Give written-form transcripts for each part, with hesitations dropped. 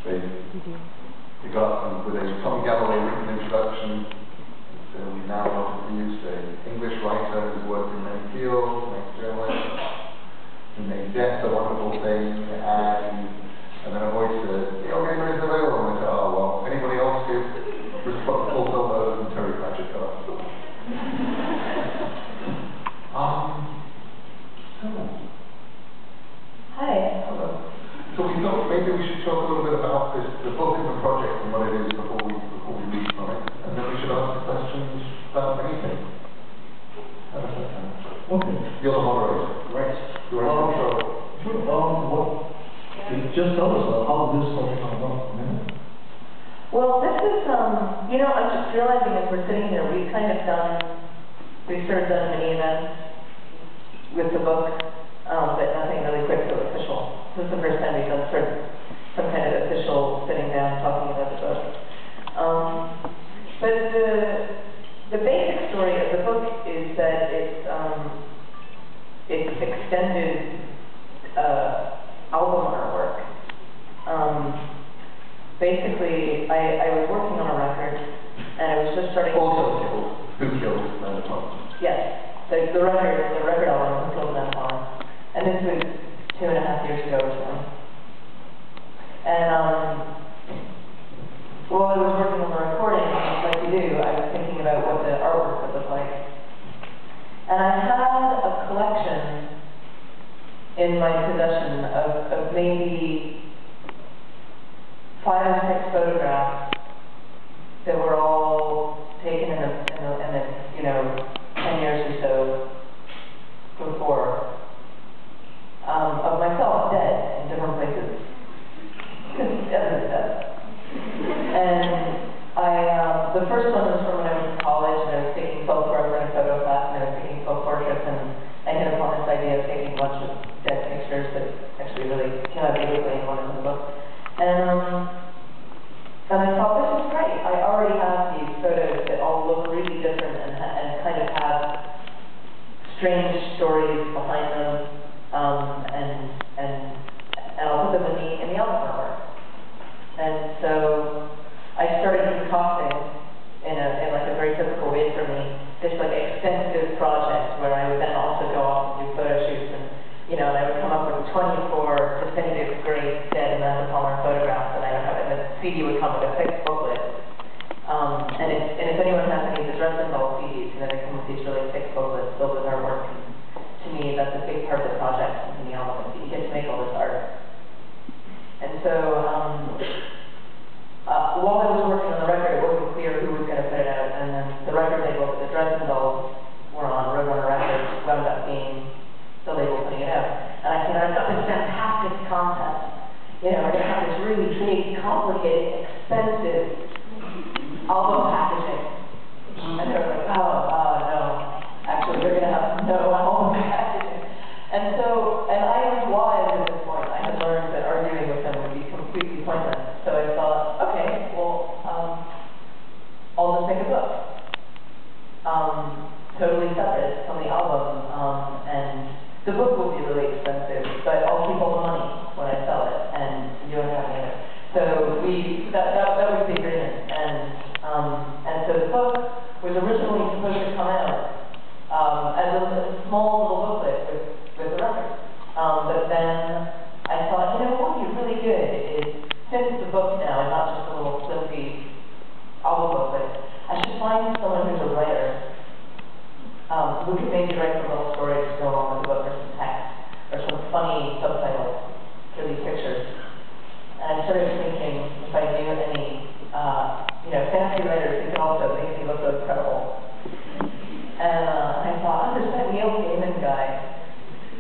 They got up with a Tom Galloway written introduction. So we now introduced an English writer who's worked in many fields, made journalists, who made death a wonderful thing, and then a voice said, "Your gamer is available." And I said, "Oh well, anybody else give responsible film those and Terry Pratchett got up." Hi. Hello. So we thought maybe we should talk a little bit about this, the book and the project and what it is before we read from it, and then we should ask the questions about anything. How does that sound? Okay. You're the moderator. Right. You're in control. Sure. Just tell us how this project comes about. Well, this is, I'm just realizing as we're sitting here, we've sort of done many events with the book, but nothing really quite so official. This is the first time we've done sort of some kind of official sitting down talking about the book. But the basic story of the book is that it's extended album artwork. Basically, I was working on a record, and I was just starting. Also killed. Who killed Amanda Palmer? Yes, the record album, Who Killed Amanda Palmer, and this was 2.5 years ago or so. And while I was working on the recording, like you do, I was thinking about what the artwork would look like. And I had a collection in my possession of maybe 5 or 6 photographs that were all taken in the 10 years or so before, of myself dead in different places, because evidence dead. And the first one was from when I was in college, and I was taking self-portraits. I was in a photo class, and I was taking self-portraits, and I hit upon this idea of taking a bunch of dead pictures that actually really came out beautifully in one of the books. And I thought, this is great. I already have these photos that all look really different and kind of have strange stories behind them, and I'll put them in the album artwork. And so I started concocting in like a very typical way for me this like extensive project where I would then also go off and do photo shoots, and I would come up with 24 definitive great dead Amanda Palmer photographs, and I would have, and the CD would come with a 6 booklet. And if anyone has any of the Dresden Doll CDs, they come with these really 6 booklets filled with artwork. And to me, that's a big part of the project in the album, is that you get to make all this art. And so, while I was working on the record, it wasn't clear who was going to put it out, and then the record label that the Dresden Dolls were on, Roadrunner Records, wound up being the label putting it out. And I said, I've got this fantastic concept. We're going to have this really big, complicated, expensive album packaging. And they were like, no. Actually, you're going to have no album packaging. And I was wise at this point. I had learned that arguing with them would be completely pointless. So I thought, okay, well, I'll just make a book. Totally separate from the album. And the book will be really expensive, but I'll keep all the money when I sell it, and you don't have any of it. So that was the agreement. And so the book was originally supposed to come out as a small little booklet with the record. But then I thought, what would be really good is, since it's a book now and not just a little flimsy album booklet, I should find someone who's a writer who could maybe write some little stories to go along with the book, or some text, or some funny subtitles for these pictures. And I started thinking if I knew any, fancy writers who could also make me look so incredible. And I thought, there's that Neil Gaiman guy.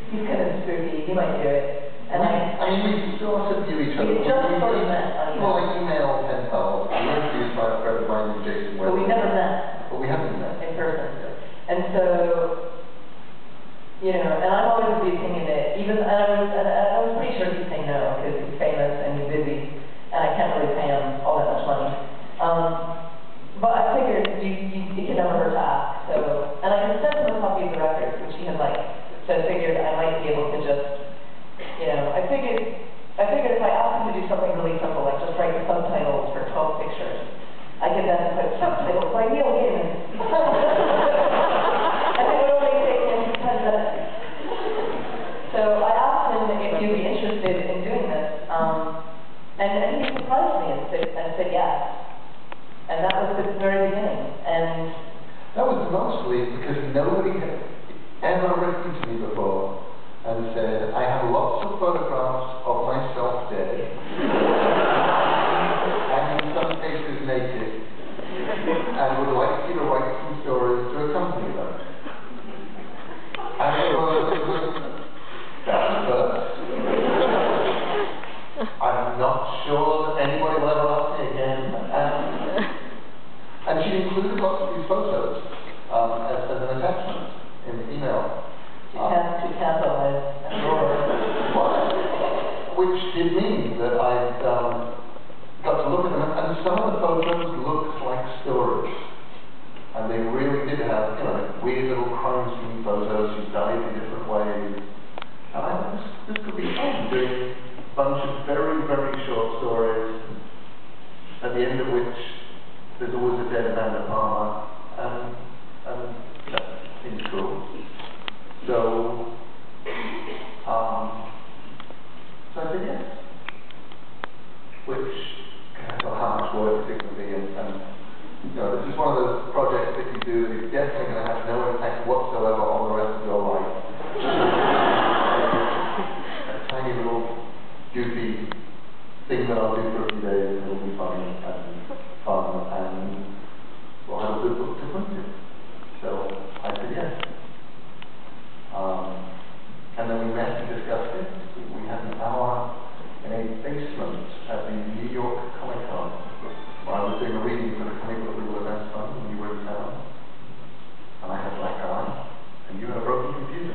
He's kind of spooky. He might do it. And we sort of knew each other. We just sort of met. Well, like email pen pals. We were introduced by a friend of mine named Jason Webb. But we never met. But we haven't met. In person. Yeah. And so, and I'm always of the opinion that I was pretty sure he'd say no, because he's famous and he's busy, and I can't really pay him all that much money. But I figured you can never hurt to ask. So, and I had sent him a copy of the record, which he had liked. So I figured I might be able to just, I figured if I asked him to do something really simple, like just sure that anybody will ever ask me again. And she included lots of these photos as an attachment in the email. To capitalize. Which did mean that I got to look at them, and some of the photos looked like stories. And they really did have, you know, weird little crime scene photos. She died in different ways. And I thought, this could be fun, doing a bunch of very, very short stories, at the end of which there's always a dead Amanda Palmer, and that seems cool. So I said yes, which I thought how much work it's going to be, and you know, this is one of those projects that you do that is definitely going to have no impact whatsoever on the rest of your life. A tiny little goofy thing that I'll do for a few days, and it'll be funny and fun, and we'll have a good book to print it. So I said yes. And then we met and discussed it. We had an hour in a basement at the New York Comic Con, where I was doing a reading for the Comic Book Little Events Fund when you were in town. And I had a black eye, and you had a broken computer.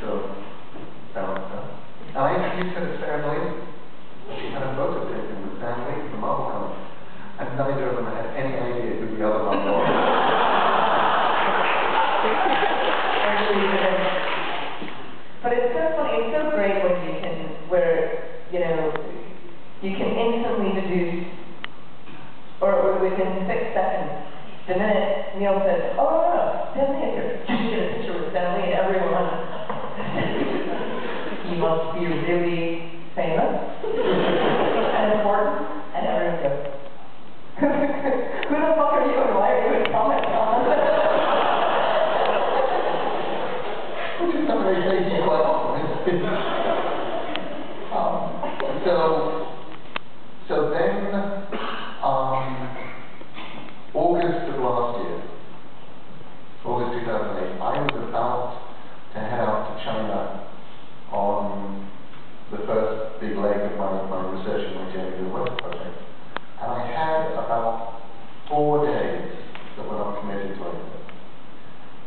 So that was done. And I introduced her to Sarah Lee. She had a photo taken with Stan Lee from Marvel Comics. And neither of them had any idea who the other one was. But it's so funny, it's so great when you can, you know, you can instantly deduce, or within 6 seconds, the minute Neil says, oh no, Stan Lee is here, you get a picture with Stan Lee, and everyone, he must be really famous and important, and everyone goes, who the fuck are you and why are you in Comic Con? Which is something they say to you quite often. So then, August of last year, August 2008, I was about to head out to China on the first big leg of my research and my journey to the West project. And I had about 4 days that were not committed to anything.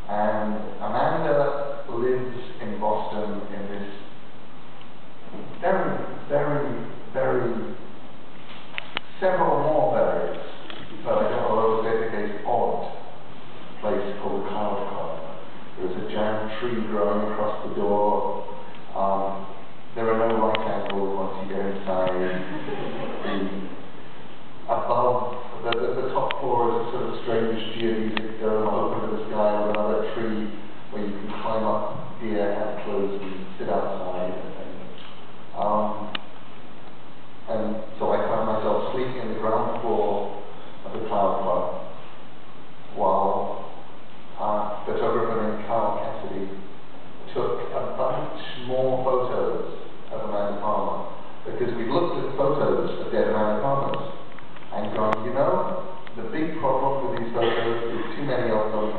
And Amanda lives in Boston in this very, very, very, several more berries, but I don't know whether it's the case, odd place called the Cloud Club. There's a giant tree growing across the door. There are no right angles once you get inside. Above, the top floor is a sort of strange geodesic dome open to the sky with another tree where you can climb up deer antlers and sit outside. And so I found myself sleeping in the ground floor of the Cloud Club while a photographer named Carl Cassidy took a bunch more photos of Amanda Palmer, because we looked at photos of dead Amanda Palmers and gone, you know, the big problem with these photos is too many of them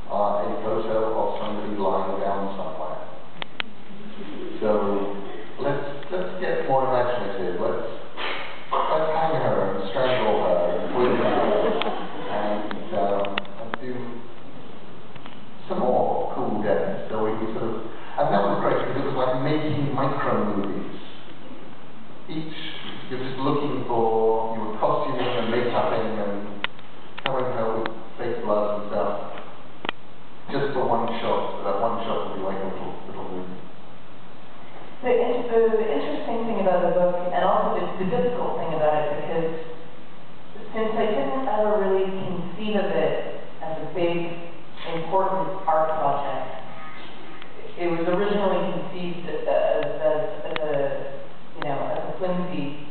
are a photo of somebody lying down somewhere. So let's get more imaginative. Let's hang her and strangle her and whip her and do some more cool deaths. So we sort of, and that was great because it was like making micro movies. Each, you're just looking for, you were costuming and make-upping and covering her with fake blood and stuff, just for one shot. So that one shot would be like a little movie. The interesting thing about the book, and also the difficult thing about it, because since I didn't ever really conceive of it as a big, important art project, it was originally conceived as a flimsy,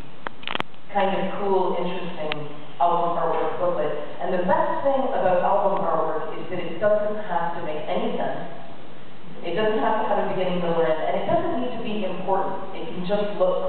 kind of cool, interesting album artwork booklet. And the best thing about album artwork is that it doesn't have to make any sense. It doesn't have to have a beginning, middle, or end, and it doesn't need to be important. It can just look